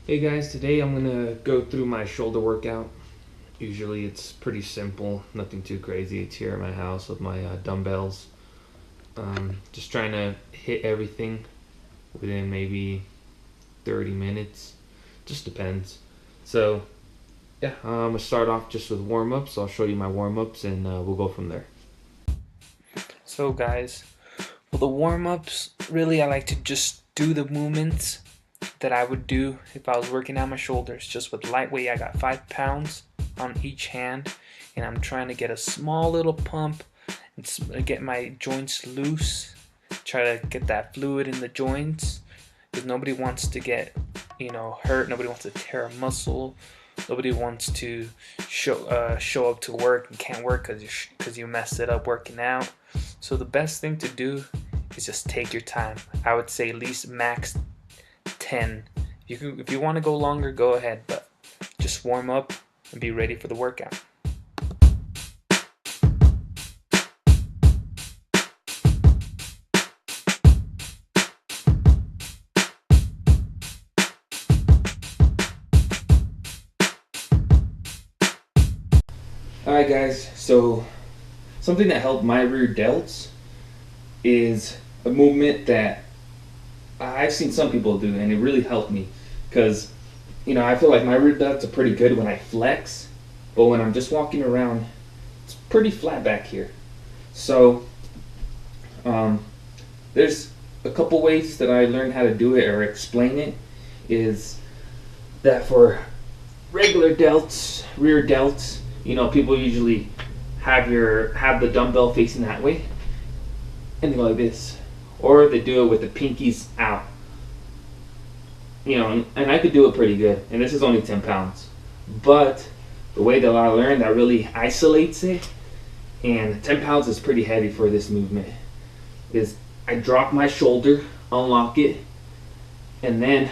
Hey guys, today I'm gonna go through my shoulder workout. Usually it's pretty simple, nothing too crazy. It's here at my house with my dumbbells. Just trying to hit everything within maybe 30 minutes. Just depends. So, yeah, I'm gonna start off just with warm ups. I'll show you my warm ups and we'll go from there. So, guys, for the warm ups, really I like to just do the movements that I would do if I was working out my shoulders. Just with lightweight, I got 5 pounds on each hand, and I'm trying to get a small little pump and get my joints loose. Try to get that fluid in the joints, because nobody wants to get hurt. Nobody wants to tear a muscle. Nobody wants to show up to work and can't work because you messed it up working out. So the best thing to do is just take your time. I would say at least max 10. If you want to go longer, go ahead, but just warm up and be ready for the workout. Alright guys, so something that helped my rear delts is a movement that I've seen some people do, and it really helped me because I feel like my rear delts are pretty good when I flex, but when I'm just walking around, it's pretty flat back here. So there's a couple ways that I learned how to do it or explain it. Is that for regular delts, rear delts, people usually have the dumbbell facing that way, and they go like this, or they do it with the pinkies out. And I could do it pretty good, and this is only 10 pounds. But the way that I learned, that really isolates it, and 10 pounds is pretty heavy for this movement, is I drop my shoulder, unlock it, and then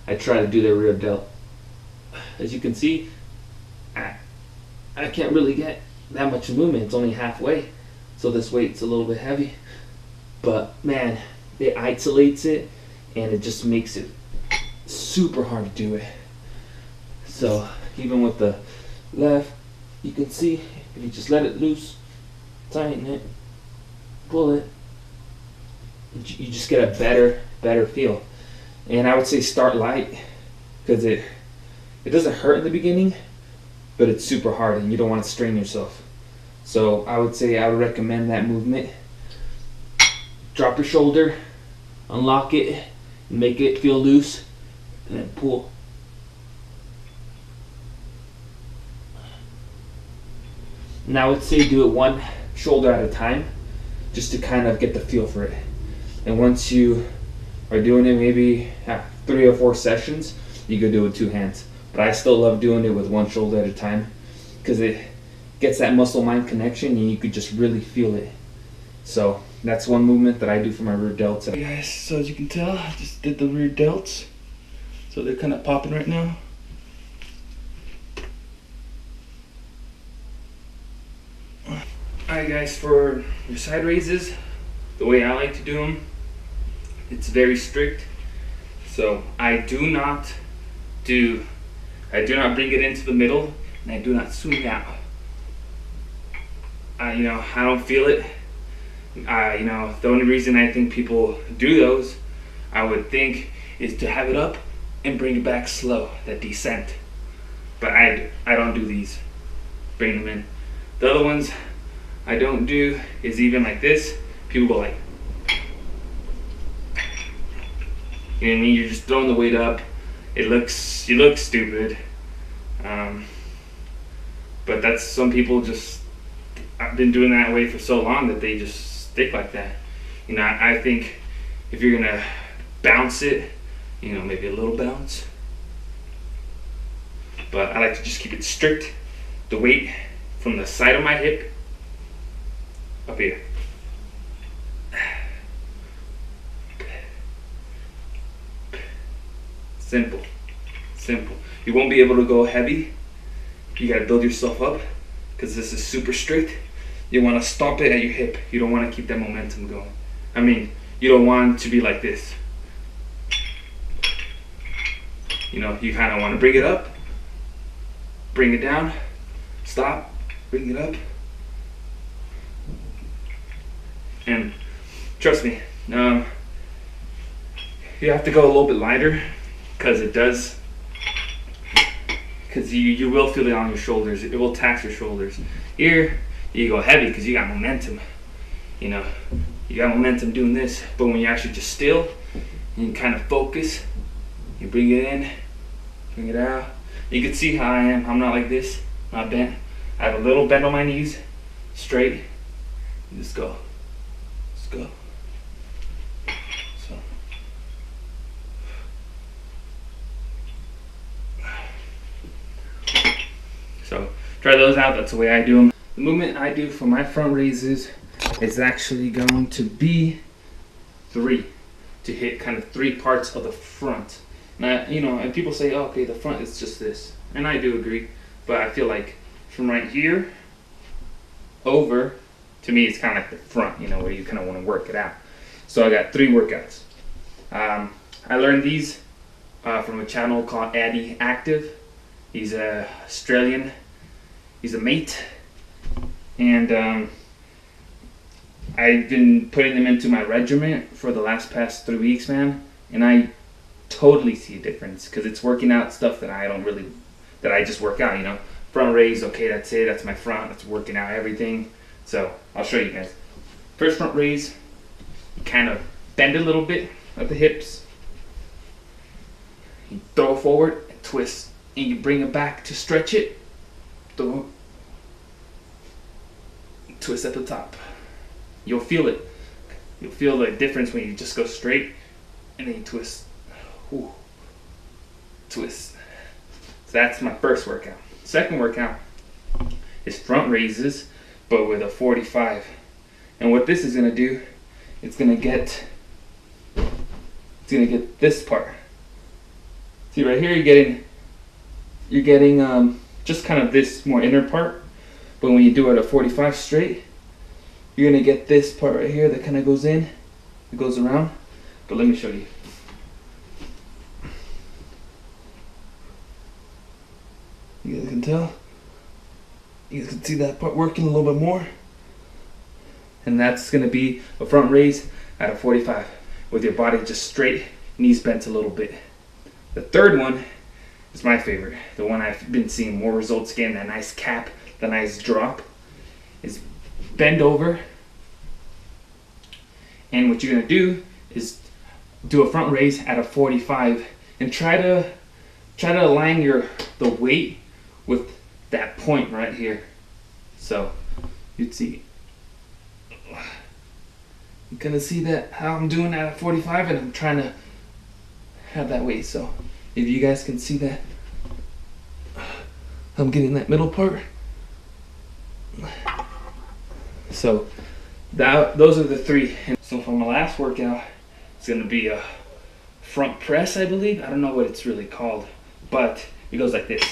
I try to do the rear delt. As you can see, I can't really get that much movement. It's only halfway, so this weight's a little bit heavy. But man, it isolates it, and it just makes it super hard to do it. So even with the left, you can see if you just let it loose, tighten it, pull it, you just get a better feel. And I would say start light, because it doesn't hurt in the beginning, but it's super hard and you don't want to strain yourself. So I would say I would recommend that movement. Drop your shoulder, unlock it, make it feel loose, and then pull. And I would say do it one shoulder at a time, just to kind of get the feel for it. And once you are doing it maybe 3 or 4 sessions, you could do it with 2 hands. But I still love doing it with one shoulder at a time, because it gets that muscle-mind connection and you could just really feel it. So that's one movement that I do for my rear delts. Hey guys, so as you can tell, I just did the rear delts. So they're kind of popping right now. Alright guys, for your side raises, the way I like to do them, it's very strict. So I do not bring it into the middle, and I do not swing out. I don't feel it. The only reason I think people do those, I would think, is to have it up and bring it back slow, that descent. But I don't do these. Bring them in. The other ones I don't do is even like this. People go like, you know what I mean? You're just throwing the weight up. You look stupid. But that's, some people just, I've been doing that way for so long that they just stick like that. I think if you're gonna bounce it, maybe a little bounce. But I like to just keep it strict. The weight from the side of my hip up here. Simple. You won't be able to go heavy. You gotta build yourself up, because this is super strict. You want to stop it at your hip. You don't want to keep that momentum going. You don't want it to be like this. You know, you kind of want to bring it up, bring it down, stop, bring it up. And trust me, you have to go a little bit lighter because you will feel it on your shoulders. It will tax your shoulders. Here, you go heavy because you got momentum. You know, you got momentum doing this, but when you're actually just still and you kind of focus, you bring it in, bring it out. You can see how I am. I'm not like this, not bent. I have a little bend on my knees, straight. Just go. Just go. So try those out. That's the way I do them. The movement I do for my front raises is actually going to be 3, to hit kind of 3 parts of the front. Now, you know, and people say, oh, okay, the front is just this, and I do agree, but I feel like from right here over, to me, it's kind of like the front, you know, where you kind of want to work it out. So I got 3 workouts. I learned these from a channel called Addy Active. He's a Australian. He's a mate, and I've been putting them into my regimen for the past 3 weeks, man, and I totally see a difference because it's working out stuff that I just work out, you know. Front raise, okay, that's it, that's my front, that's working out everything. So I'll show you guys. First front raise, you kind of bend a little bit at the hips, you throw forward and twist, and you bring it back to stretch it, throw, twist at the top. You'll feel it. You'll feel the difference when you just go straight and then you twist. Ooh. Twist. So that's my first workout. Second workout is front raises, but with a 45. And what this is gonna do, it's gonna get this part. See right here, you're getting just kind of this more inner part, but when you do it at 45 straight, you're gonna get this part right here that kind of goes in, it goes around. But let me show you. You guys can tell. You guys can see that part working a little bit more. And that's gonna be a front raise at a 45 with your body just straight, knees bent a little bit. The third one is my favorite. The one I've been seeing more results getting, that nice cap, the nice drop, is bend over. And what you're gonna do is do a front raise at a 45 and try to align the weight with that point right here. So you'd see, you kind of see that how I'm doing at a 45, and I'm trying to have that weight. So if you guys can see that, I'm getting that middle part. So those are the 3. And so for my last workout, it's gonna be a front press, I believe. I don't know what it's really called, but it goes like this.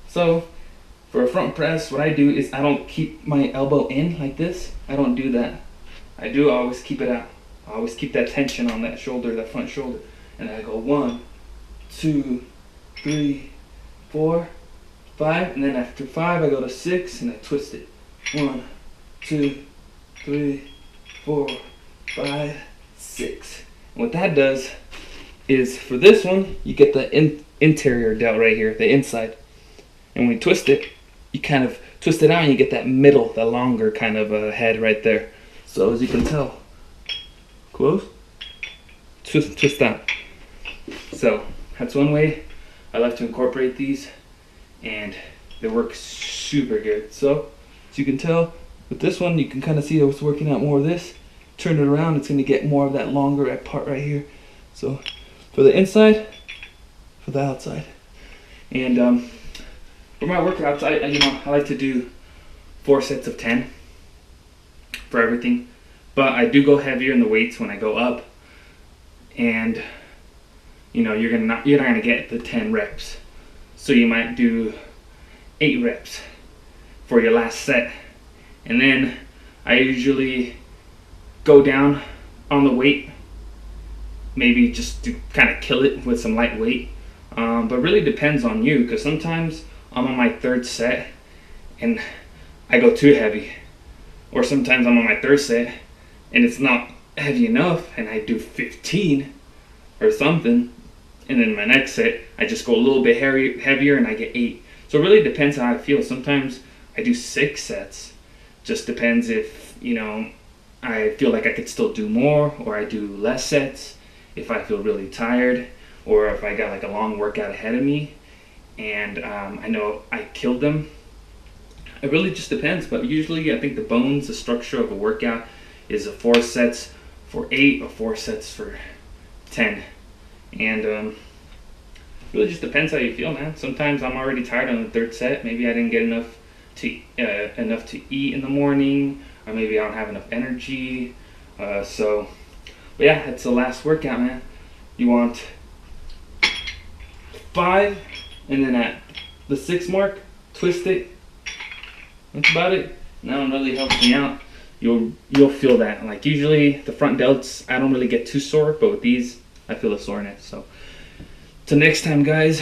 So for a front press, what I do is I don't keep my elbow in like this. I don't do that. I always keep it out. I always keep that tension on that shoulder, that front shoulder. And I go 1, 2, 3, 4, 5, and then after 5 I go to 6 and I twist it. 1, 2, 3, 4, 5, 6. And what that does is, for this one, you get the interior delt right here, the inside. And when you twist it, you kind of twist it out and you get that middle, the longer kind of head right there. So as you can tell, close, twist out. So that's one way I like to incorporate these, and they work super good. So as you can tell, with this one, you can kind of see that it's working out more of this. Turn it around, it's going to get more of that longer part right here. So for the inside, for the outside. And for my workouts, I like to do 4 sets of 10 for everything. But I do go heavier in the weights when I go up. And you're not gonna get the 10 reps. So you might do 8 reps for your last set. And then I usually go down on the weight maybe just to kind of kill it with some light weight. But really depends on you, because sometimes I'm on my third set and I go too heavy, or sometimes I'm on my third set and it's not heavy enough and I do 15 or something, and then my next set I just go a little bit heavier and I get 8. So it really depends how I feel. Sometimes I do 6 sets. Just depends if, I feel like I could still do more, or I do less sets if I feel really tired, or if I got like a long workout ahead of me and I know I killed them. It really just depends, but usually I think the structure of a workout is a 4 sets for 8 or 4 sets for 10. And really just depends how you feel, man. Sometimes I'm already tired on the third set. Maybe I didn't get enough to eat in the morning, or maybe I don't have enough energy. But yeah, it's the last workout, man. You want 5, and then at the 6 mark, twist it. That's about it. That one really helps me out. You'll feel that. Like usually the front delts, I don't really get too sore, but with these, I feel a soreness. So till next time, guys.